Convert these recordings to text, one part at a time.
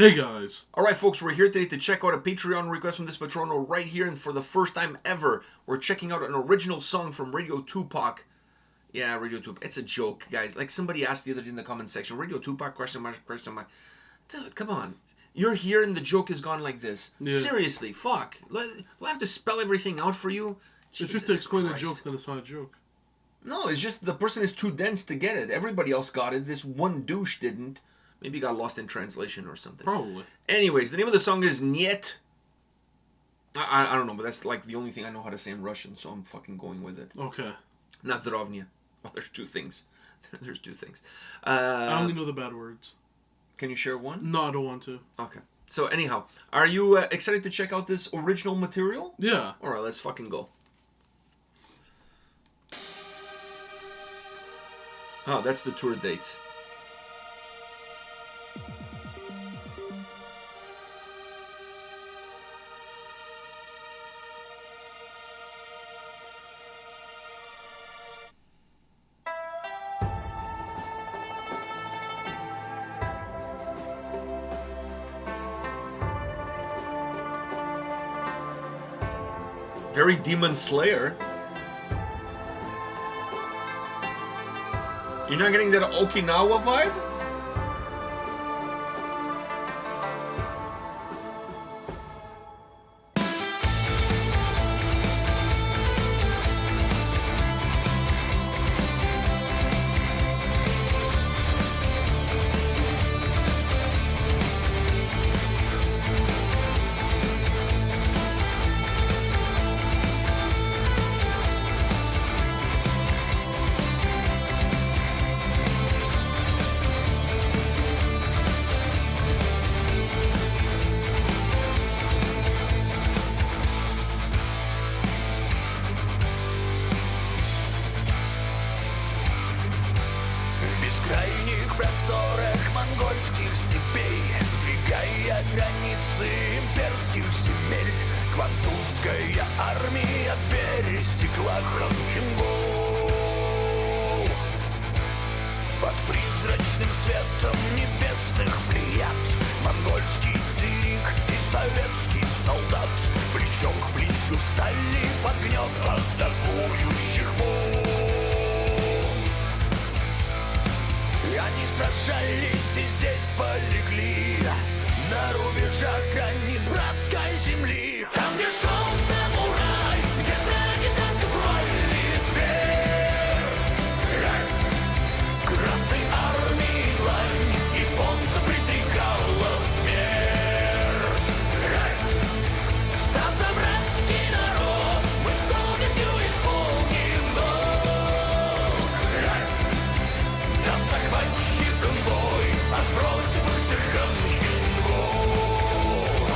Hey guys! Alright folks, we're here today to check out a Patreon request from this patrono right here, and for the first time ever, we're checking out an original song from Radio Tapok. Yeah, Radio Tapok. It's a joke, guys. Like somebody asked the other day in the comment section, Radio Tapok, question mark. Dude, come on. You're here and the joke is gone like this. Yeah. Seriously, fuck. Do I have to spell everything out for you? If you have to explain a joke, then it's not a joke. No, it's just the person is too dense to get it. Everybody else got it. This one douche didn't. Maybe got lost in translation or something. Probably. Anyways, the name of the song is Gnёt. I don't know, but that's like the only thing I know how to say in Russian, so I'm fucking going with it. Okay. Nazdrovnya. Well, there's two things. There's two things. I only know the bad words. Can you share one? No, I don't want to. Okay. So anyhow, are you excited to check out this original material? Yeah. Alright, let's fucking go. Oh, that's the tour dates. Very Demon Slayer. You're not getting that Okinawa vibe? В бескрайних просторах монгольских степей, сдвигая границы имперских земель, Квантунская армия пересекла Халхин Гол. Под призрачным светом небесных плеяд монгольский цирик и советский солдат плечом к плечу встали под гнёт атакующих волн. Они сражались и здесь полегли на рубежах границ братской земли. Там, где шел самурай, где драки танков рвали дверь, Красной армии длань японца предрекала смерть. Встав за братский народ, мы с доблестью исполним долг. Там захватчиком бой, отбросив их всех Халхин Гол.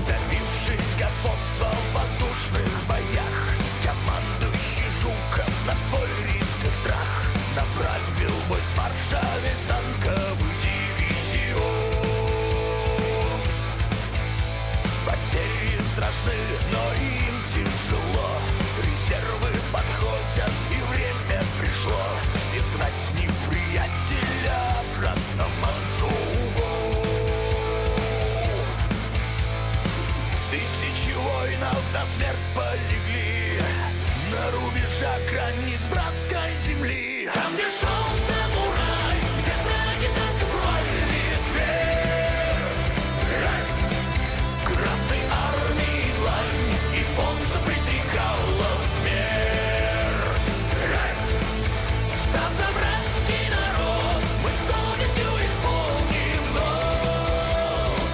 Добившись господства в воздушных боях, командующий Жуков на свой риск и страх направил бой с марша весь танковый дивизион. Потери страшны, но им тяжело. Резервы подходят, и время пришло изгнать неприятеля обратно Манчжоу. Тысячи воинов на смерть полегли на рубежах границ братской земли. Там, где шел самурай, где драки танков рвали дверь, Красной армии длань японца предрекала смерть. Встав за братский народ, мы с доблестью исполним долг.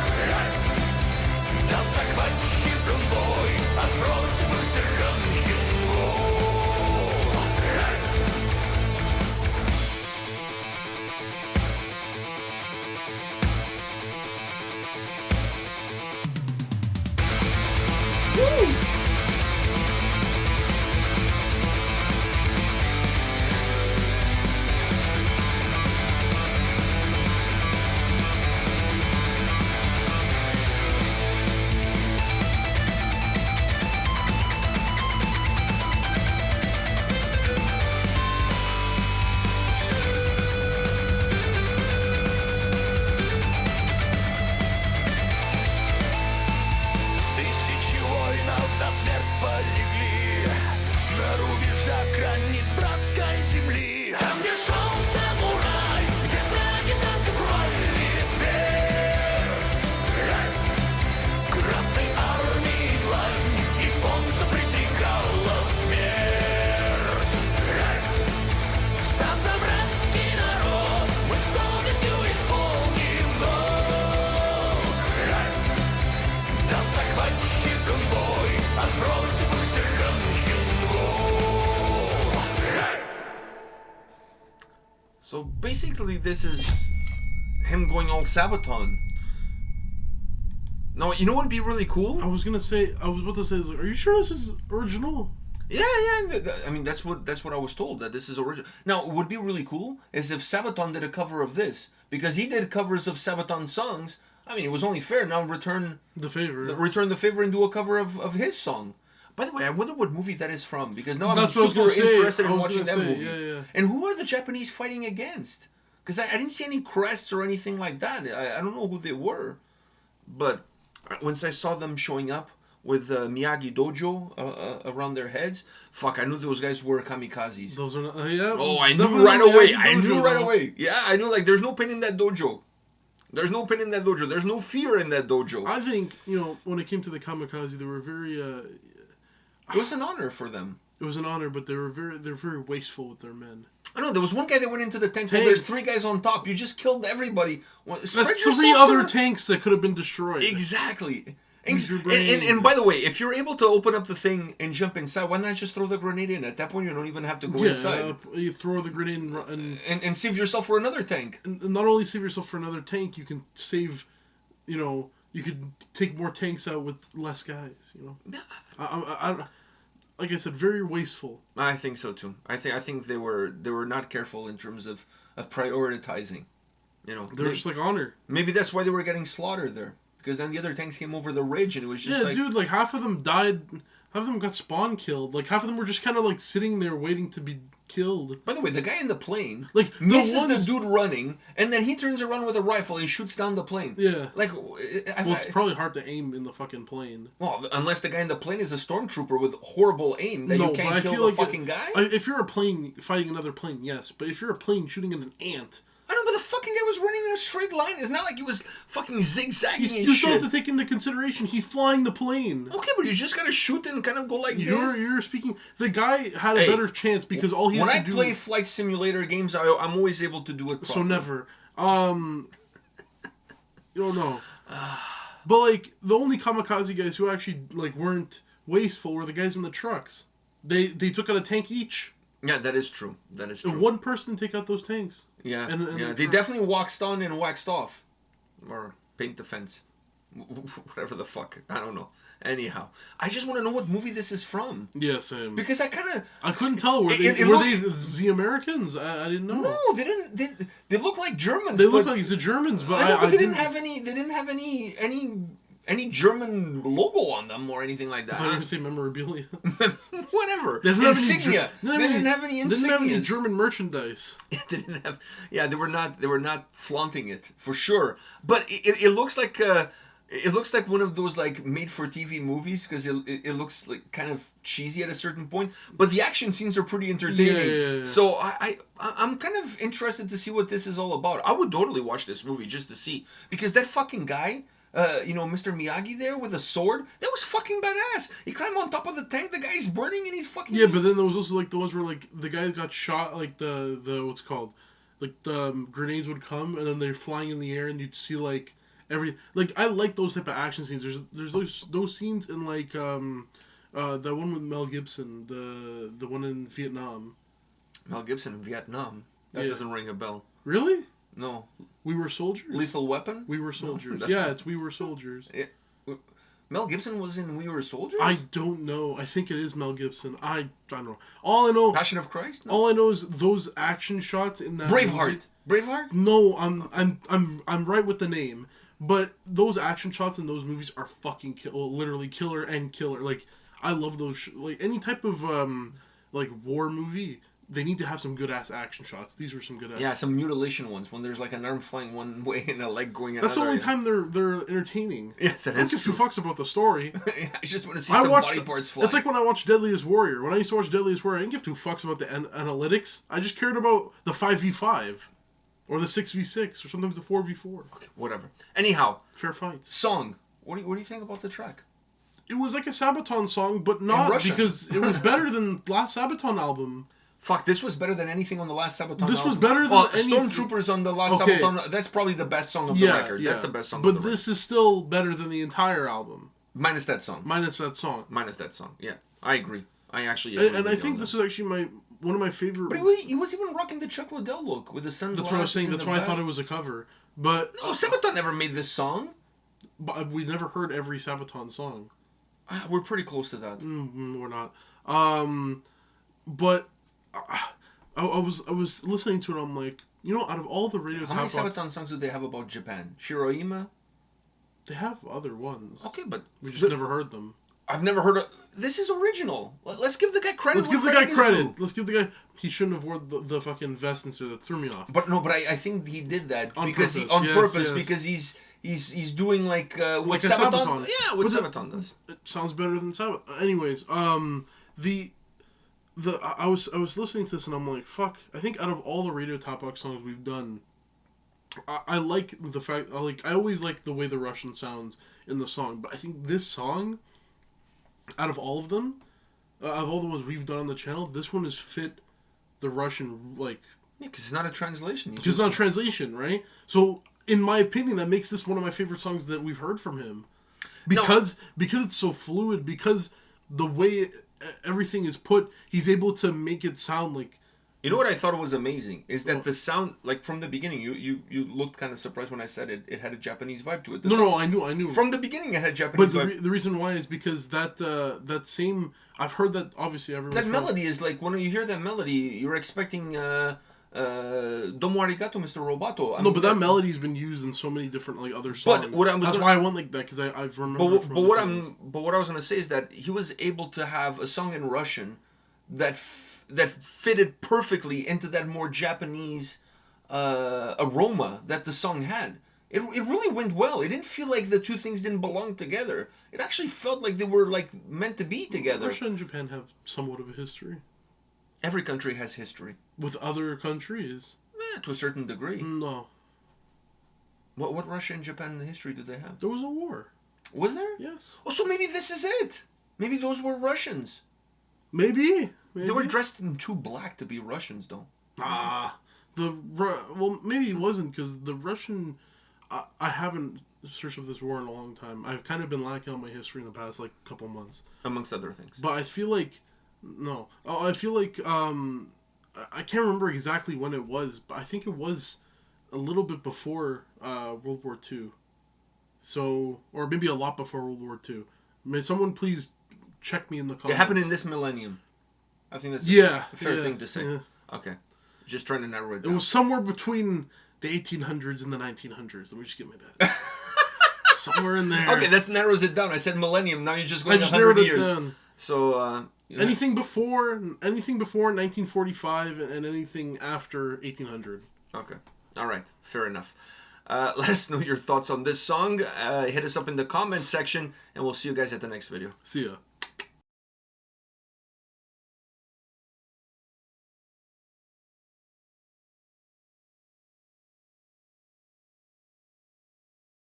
Там захватчиком бой, отбросив их всех Халхин Гол. So basically, this is him going all Sabaton. No, you know what would be really cool? I was about to say, like, are you sure this is original? Yeah. I mean, that's what I was told, that this is original. Now, what would be really cool is if Sabaton did a cover of this, because he did covers of Sabaton songs. I mean, it was only fair. Now return the favor and do a cover of his song. By the way, I wonder what movie that is from, because now I'm super interested in watching that movie. Yeah. And who are the Japanese fighting against? Because I didn't see any crests or anything like that. I don't know who they were. But once I saw them showing up with Miyagi Dojo around their heads, fuck, I knew those guys were kamikazes. Those are not, yeah. Oh, I knew right away. Yeah, I knew, like, there's no pain in that dojo. There's no pain in that dojo. There's no fear in that dojo. I think, when it came to the kamikaze, they were very... it was an honor for them. It was an honor, but they're very wasteful with their men. I know, there was one guy that went into the tank. Well, there's 3 guys on top. You just killed everybody. Well, that's 3 other tanks that could have been destroyed. Exactly. And by the way, if you're able to open up the thing and jump inside, why not just throw the grenade in? At that point, you don't even have to go inside. You throw the grenade and save yourself for another tank. And not only save yourself for another tank, you can save, you could take more tanks out with less guys, I like I said, very wasteful. I think so too. I think they were not careful in terms of prioritizing. They're just like honor. Maybe that's why they were getting slaughtered there. Because then the other tanks came over the ridge and it was just like half of them died, half of them got spawn killed. Like half of them were just kind of like sitting there waiting to be killed. By the way, the guy in the plane misses the dude running, and then he turns around with a rifle and shoots down the plane. Yeah. Like, it's probably hard to aim in the fucking plane. Well, unless the guy in the plane is a stormtrooper with horrible aim that you can't kill the fucking guy. If you're a plane fighting another plane, yes. But if you're a plane shooting at an ant... I know, but the fucking guy was running in a straight line. It's not like he was fucking zigzagging and shit. You still have to take into consideration, he's flying the plane. Okay, but you just gotta shoot and kind of go like this. You're speaking... The guy had a better chance because all he has to do... When I play flight simulator games, I'm always able to do it properly. So never. You don't know. But, like, the only kamikaze guys who actually, like, weren't wasteful were the guys in the trucks. They took out a tank each. Yeah, that is true. And one person take out those tanks. Yeah, they definitely waxed on and waxed off. Or paint the fence. Whatever the fuck. I don't know. Anyhow. I just want to know what movie this is from. Yeah, same. Because I couldn't tell. Were they the Americans? I didn't know. No, they didn't. They look like Germans. They look like the Germans, but I know, but they didn't have any German logo on them or anything like that. I thought you were going to say memorabilia. Whatever. Insignia. They didn't have any insignias. They didn't have any German merchandise. They didn't have. Yeah, they were not flaunting it for sure. But it looks like it looks like one of those like made for TV movies because it looks like kind of cheesy at a certain point. But the action scenes are pretty entertaining. Yeah. So I'm kind of interested to see what this is all about. I would totally watch this movie just to see, because that fucking guy. Mr. Miyagi there with a sword, that was fucking badass. He climbed on top of the tank, the guy's burning and he's fucking... Yeah, but then there was also like the ones where like the guy got shot, like the what's it called? Like the grenades would come and then they're flying in the air and you'd see like I like those type of action scenes. There's those scenes in like that one with Mel Gibson, the one in Vietnam. Mel Gibson in Vietnam? That doesn't ring a bell. Really? No. We Were Soldiers? Lethal Weapon? We Were Soldiers. No, it's We Were Soldiers. Mel Gibson was in We Were Soldiers? I don't know. I think it is Mel Gibson. I don't know. All I know... Passion of Christ? No. All I know is those action shots in that Braveheart. movie. Braveheart? No, I'm right with the name. But those action shots in those movies are fucking literally killer and killer. Like, I love those... like, any type of, like, war movie... They need to have some good-ass action shots. These were some good-ass... Yeah, some mutilation ones, when there's like an arm flying one way and a leg going another. That's the only time they're entertaining. Yeah, that is true. I don't give two fucks about the story. I just want to see some body parts fly. It's like when I watched Deadliest Warrior. When I used to watch Deadliest Warrior, I didn't give two fucks about the analytics. I just cared about the 5v5. Or the 6v6. Or sometimes the 4v4. Okay, whatever. Anyhow. Fair fights. Song. What do you think about the track? It was like a Sabaton song, but not because it was better than last Sabaton album. Fuck, this was better than anything on the last Sabaton album. This was better than anything. Stormtroopers on the last Sabaton, that's probably the best song of the record. Yeah. That's the best song of the record. But this is still better than the entire album. Minus that song. Minus that song. Yeah. I agree. I actually. And I think this is actually one of my favorite. But he was even rocking the Chuck Liddell look with the sunglasses. That's what I was saying. That's why I thought it was a cover. But no, Sabaton never made this song. But we never heard every Sabaton song. We're pretty close to that. We're not. But I was listening to it. I'm like, out of all the radio. How many Sabaton songs do they have about Japan? Shiroima. They have other ones. Okay, but we just never heard them. I've never heard of... This is original. Let's give the guy credit. Let's give the guy credit. Let's give the guy... He shouldn't have worn the fucking vest and so that threw me off. But I think he did that on because purpose. Because he's doing like what Sabaton. Yeah, what Sabaton does. It sounds better than Sabaton. Anyways, I was listening to this and I'm like, fuck. I think out of all the Radio Tapok songs we've done, I like the fact... I always like the way the Russian sounds in the song, but I think this song... Out of all of them, out of all the ones we've done on the channel, this one has fit the Russian, Yeah, because it's not a translation. Because it's not a translation, right? So, in my opinion, that makes this one of my favorite songs that we've heard from him. Because it's so fluid, because the way everything is put, he's able to make it sound like... You know what I thought was amazing? Is that the sound, from the beginning, you looked kind of surprised when I said it had a Japanese vibe to it. No, I knew. From the beginning it had a Japanese vibe. But the reason why is because that same... I've heard that, obviously, everyone... That melody is when you hear that melody, you're expecting... Domo arigato, Mr. Roboto. But that melody's been used in so many different, other songs. That's why I went like that, because I've remembered... But what I was going to say is that he was able to have a song in Russian that fitted perfectly into that more Japanese aroma that the song had. It really went well. It didn't feel like the two things didn't belong together. It actually felt like they were meant to be together. Russia and Japan have somewhat of a history. Every country has history. With other countries? To a certain degree. No. What Russia and Japan history do they have? There was a war. Was there? Yes. Oh, so maybe this is it. Maybe those were Russians. Maybe. They were dressed in too black to be Russians, though. Well, maybe it wasn't, because the Russian... I haven't searched of this war in a long time. I've kind of been lacking on my history in the past, couple months. Amongst other things. But I feel like... No. I feel like... I can't remember exactly when it was, but I think it was a little bit before World War II. So... Or maybe a lot before World War II. May someone please check me in the comments. It happened in this millennium. I think that's a fair thing to say. Yeah. Okay. Just trying to narrow it down. It was somewhere between the 1800s and the 1900s. Let me just get my that. Somewhere in there. Okay, that narrows it down. I said millennium. Now you're just going 100 years. Down. So, anything before 1945 and anything after 1800. Okay. All right. Fair enough. Let us know your thoughts on this song. Hit us up in the comments section, and we'll see you guys at the next video. See ya.